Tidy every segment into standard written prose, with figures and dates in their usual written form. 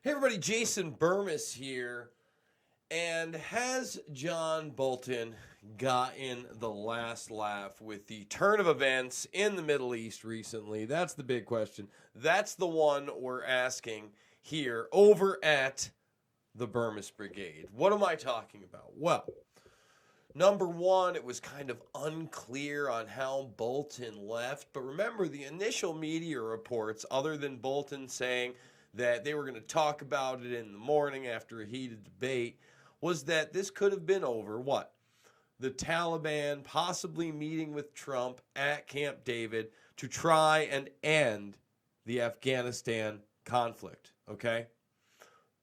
Hey everybody, Jason Burmis here. And has John Bolton gotten the last laugh with the turn of events in the Middle East recently? That's the big question. That's the one we're asking here over at the Burmis Brigade. What am I talking about? Well, number one, it was kind of unclear on how Bolton left. But remember, the initial media reports, other than Bolton saying that they were going to talk about it in the morning after a heated debate, was that this could have been over what? The Taliban possibly meeting with Trump at Camp David to try and end the Afghanistan conflict. Okay?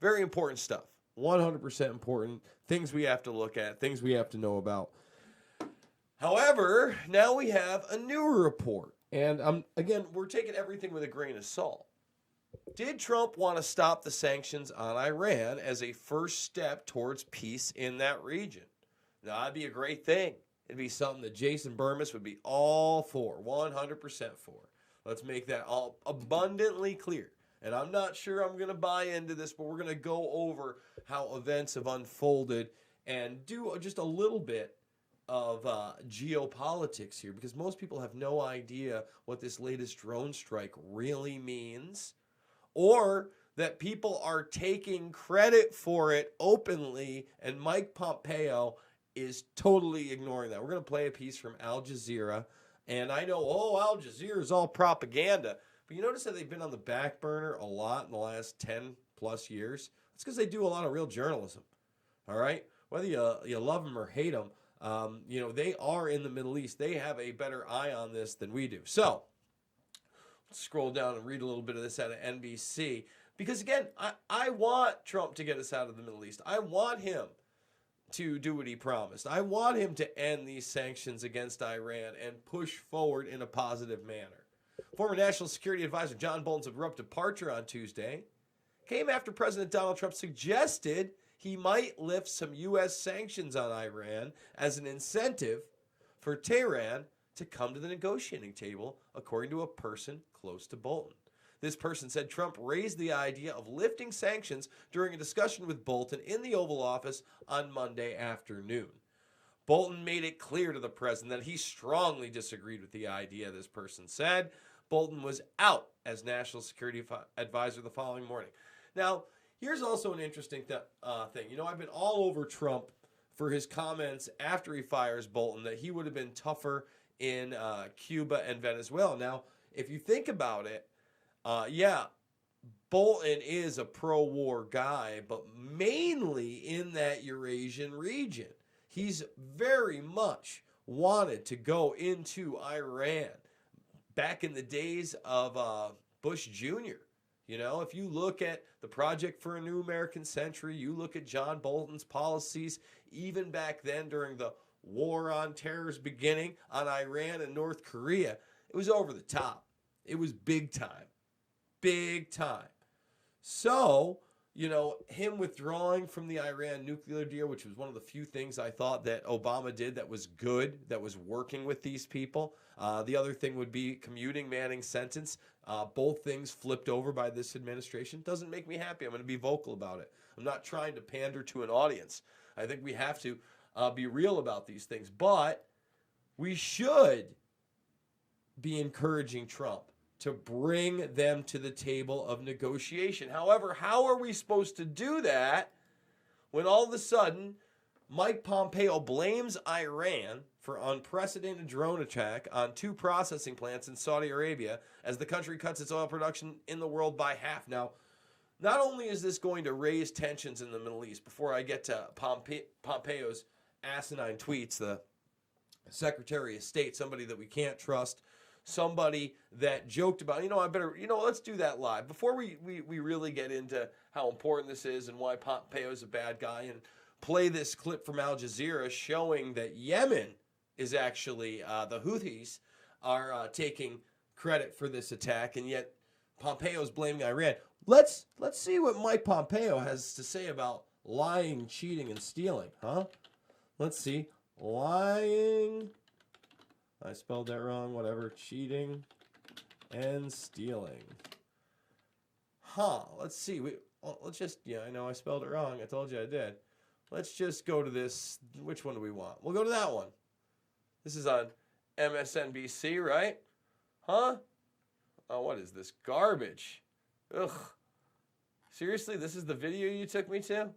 Very important stuff. 100% important. Things we have to look at, things we have to know about. However, now we have a newer report. And again, we're taking everything with a grain of salt. Did Trump want to stop the sanctions on Iran as a first step towards peace in that region? Now, that'd be a great thing. It'd be something that Jason Burmis would be all for, 100% for. Let's make that all abundantly clear. And I'm not sure I'm going to buy into this, but we're going to go over how events have unfolded and do just a little bit of geopolitics here, because most people have no idea what this latest drone strike really means, or that people are taking credit for it openly, and Mike Pompeo is totally ignoring that. We're going to play a piece from Al Jazeera, and I know, Al Jazeera is all propaganda, but you notice that they've been on the back burner a lot in the last 10 plus years. It's because they do a lot of real journalism, all right? Whether you love them or hate them, they are in the Middle East. They have a better eye on this than we do. So, scroll down and read a little bit of this out of NBC. Because again, I want Trump to get us out of the Middle East. I want him to do what he promised. I want him to end these sanctions against Iran and push forward in a positive manner. Former National Security Advisor John Bolton's abrupt departure on Tuesday came after President Donald Trump suggested he might lift some U.S. sanctions on Iran as an incentive for Tehran to come to the negotiating table, according to a person close to Bolton. This person said Trump raised the idea of lifting sanctions during a discussion with Bolton in the Oval Office on Monday afternoon. Bolton made it clear to the president that he strongly disagreed with the idea, this person said. Bolton was out as National Security Advisor the following morning. Now, here's also an interesting thing. I've been all over Trump for his comments after he fires Bolton that he would have been tougher in Cuba and Venezuela. Now, if you think about it, Bolton is a pro-war guy, but mainly in that Eurasian region. He's very much wanted to go into Iran back in the days of Bush Jr. If you look at the Project for a New American Century, you look at John Bolton's policies, even back then during the War on Terror's beginning on Iran and North Korea, it was over the top. It was big time. Big time. So, him withdrawing from the Iran nuclear deal, which was one of the few things I thought that Obama did that was good, that was working with these people. The other thing would be commuting Manning's sentence. Both things flipped over by this administration. Doesn't make me happy. I'm going to be vocal about it. I'm not trying to pander to an audience. I think we have to be real about these things. But we should be encouraging Trump to bring them to the table of negotiation. However, how are we supposed to do that when all of a sudden Mike Pompeo blames Iran for unprecedented drone attack on 2 processing plants in Saudi Arabia as the country cuts its oil production in the world by half? Now, not only is this going to raise tensions in the Middle East, before I get to Pompeo's asinine tweets, the Secretary of State, somebody that we can't trust, somebody that joked about, let's do that live. Before we really get into how important this is and why Pompeo is a bad guy, and play this clip from Al Jazeera showing that Yemen is actually, the Houthis are taking credit for this attack, and yet Pompeo is blaming Iran. Let's see what Mike Pompeo has to say about lying, cheating, and stealing, huh? Let's see. Lying. I spelled that wrong, whatever. Cheating and stealing. Let's see. well, let's just, yeah, I know I spelled it wrong. I told you I did. Let's just go to this. Which one do we want? We'll go to that one. This is on MSNBC, right? Huh? Oh, what is this garbage? Ugh. Seriously, this is the video you took me to?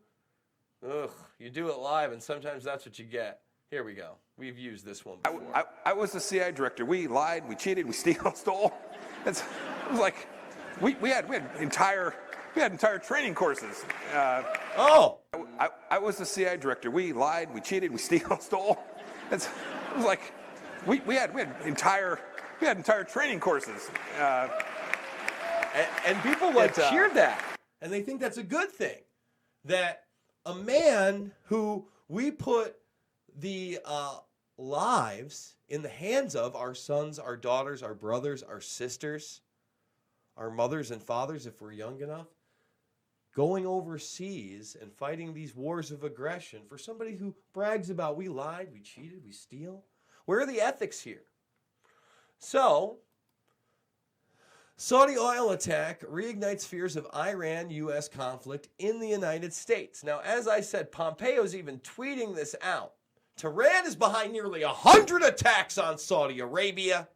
Ugh. You do it live, and sometimes that's what you get. Here we go. We've used this one before. I was the CIA director. We lied, we cheated, we stole. It was like we had entire training courses. I was the CIA director. We lied, we cheated, we stole. It was like we had entire training courses. And people cheered that, and they think that's a good thing. That a man who we put the lives in the hands of, our sons, our daughters, our brothers, our sisters, our mothers and fathers, if we're young enough, going overseas and fighting these wars of aggression, for somebody who brags about we lied, we cheated, we steal. Where are the ethics here? So, Saudi oil attack reignites fears of Iran-U.S. conflict in the United States. Now, as I said, Pompeo's even tweeting this out. Tehran is behind nearly 100 attacks on Saudi Arabia,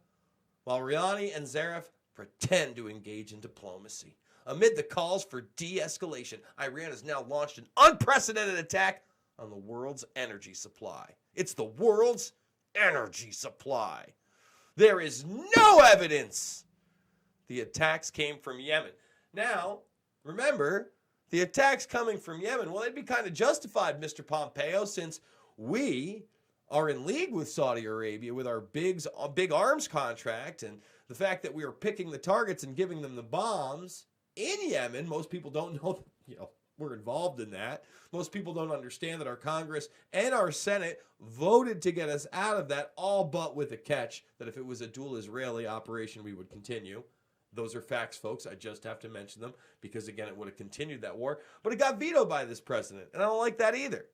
while Rouhani and Zarif pretend to engage in diplomacy. Amid the calls for de-escalation, Iran has now launched an unprecedented attack on the world's energy supply. It's the world's energy supply. There is no evidence the attacks came from Yemen. Now, remember, the attacks coming from Yemen, well, they'd be kind of justified, Mr. Pompeo, since we are in league with Saudi Arabia with our big arms contract, and the fact that we are picking the targets and giving them the bombs in Yemen. Most people don't know that, we're involved in that. Most people don't understand that our Congress and our Senate voted to get us out of that, all but with a catch that if it was a dual Israeli operation, we would continue. Those are facts, folks. I just have to mention them because, again, it would have continued that war. But it got vetoed by this president, and I don't like that either.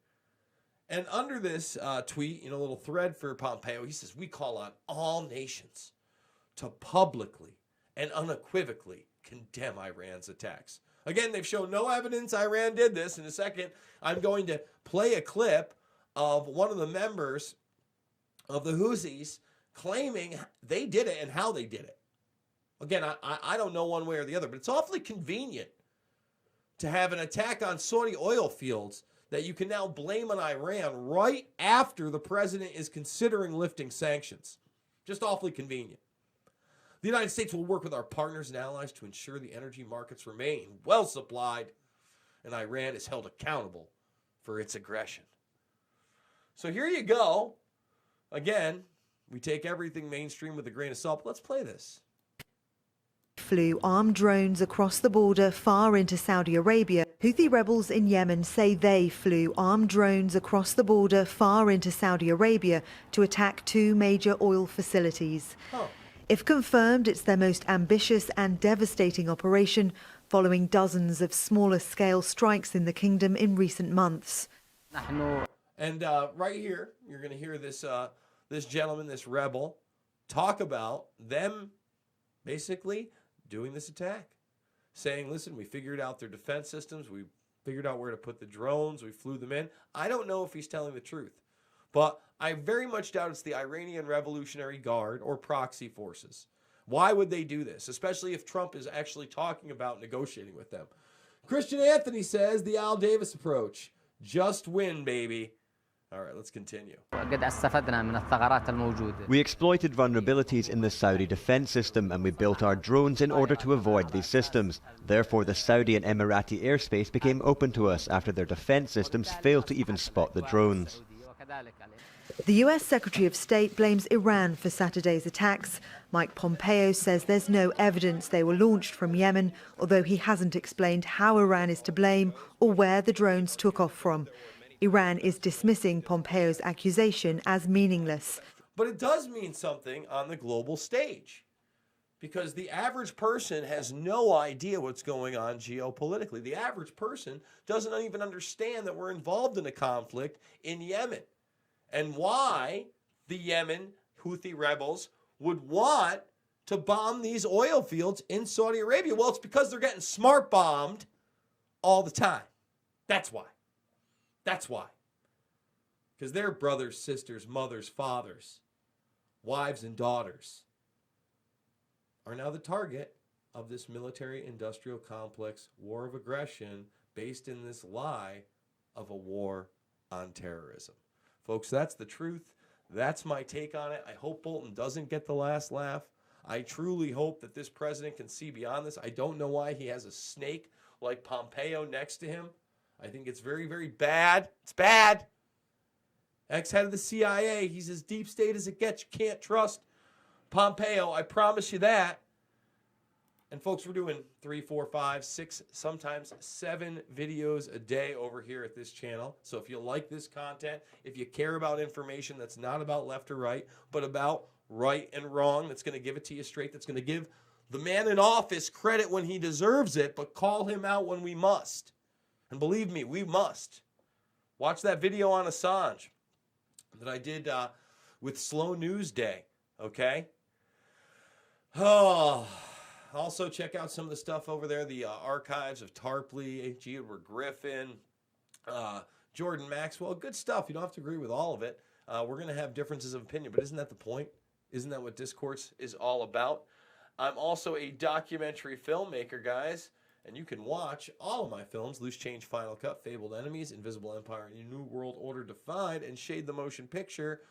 And under this tweet, a little thread for Pompeo, he says, we call on all nations to publicly and unequivocally condemn Iran's attacks. Again, they've shown no evidence Iran did this. In a second, I'm going to play a clip of one of the members of the Houthis claiming they did it and how they did it. Again, I don't know one way or the other, but it's awfully convenient to have an attack on Saudi oil fields that you can now blame on Iran right after the president is considering lifting sanctions. Just awfully convenient. The United States will work with our partners and allies to ensure the energy markets remain well supplied and Iran is held accountable for its aggression. So here you go. Again, we take everything mainstream with a grain of salt. Let's play this. Flew armed drones across the border far into Saudi Arabia. Houthi rebels in Yemen say they flew armed drones across the border far into Saudi Arabia to attack two major oil facilities. If confirmed, it's their most ambitious and devastating operation, following dozens of smaller-scale strikes in the kingdom in recent months. And right here, you're going to hear this this gentleman, this rebel, talk about them basically doing this attack, saying, listen, we figured out their defense systems, we figured out where to put the drones, we flew them in. I don't know if he's telling the truth, but I very much doubt it's the Iranian Revolutionary Guard or proxy forces. Why would they do this, especially if Trump is actually talking about negotiating with them? Christian Anthony says the Al Davis approach. Just win, baby. All right, let's continue. We exploited vulnerabilities in the Saudi defense system and we built our drones in order to avoid these systems. Therefore, the Saudi and Emirati airspace became open to us after their defense systems failed to even spot the drones. The US Secretary of State blames Iran for Saturday's attacks. Mike Pompeo says there's no evidence they were launched from Yemen, although he hasn't explained how Iran is to blame or where the drones took off from. Iran is dismissing Pompeo's accusation as meaningless. But it does mean something on the global stage, because the average person has no idea what's going on geopolitically. The average person doesn't even understand that we're involved in a conflict in Yemen and why the Yemen Houthi rebels would want to bomb these oil fields in Saudi Arabia. Well, it's because they're getting smart bombed all the time. That's why. That's why. Because their brothers, sisters, mothers, fathers, wives, and daughters are now the target of this military-industrial complex war of aggression based in this lie of a war on terrorism. Folks, that's the truth. That's my take on it. I hope Bolton doesn't get the last laugh. I truly hope that this president can see beyond this. I don't know why he has a snake like Pompeo next to him. I think it's very, very bad. It's bad. Ex-head of the CIA. He's as deep state as it gets. You can't trust Pompeo. I promise you that. And folks, we're doing 3, 4, 5, 6, sometimes 7 videos a day over here at this channel. So if you like this content, if you care about information that's not about left or right, but about right and wrong, that's going to give it to you straight, that's going to give the man in office credit when he deserves it, but call him out when we must. And believe me, we must. Watch that video on Assange that I did with Slow News Day, okay? Oh... Also, check out some of the stuff over there, the archives of Tarpley, G. Edward Griffin, Jordan Maxwell. Good stuff. You don't have to agree with all of it. We're going to have differences of opinion, but isn't that the point? Isn't that what discourse is all about? I'm also a documentary filmmaker, guys, and you can watch all of my films, Loose Change, Final Cut, Fabled Enemies, Invisible Empire, New World Order Defined, and Shade the Motion Picture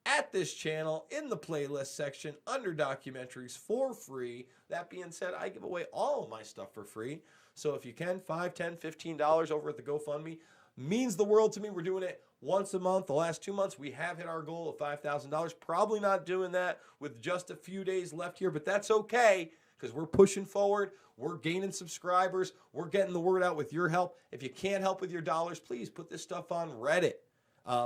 at this channel in the playlist section under documentaries for free. That being said, I give away all of my stuff for free. So if you can, $5, $10, $15 over at the GoFundMe means the world to me. We're doing it once a month. The last 2 months, we have hit our goal of $5,000. Probably not doing that with just a few days left here, but that's okay because we're pushing forward. We're gaining subscribers. We're getting the word out with your help. If you can't help with your dollars, please put this stuff on Reddit.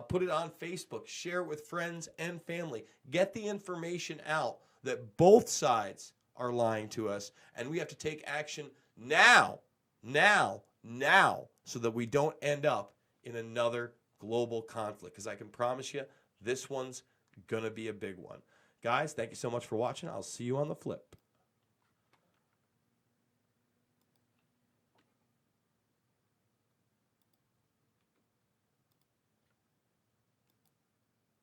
Put it on Facebook. Share it with friends and family. Get the information out that both sides are lying to us, and we have to take action now, so that we don't end up in another global conflict. Because I can promise you, this one's going to be a big one. Guys, thank you so much for watching. I'll see you on the flip.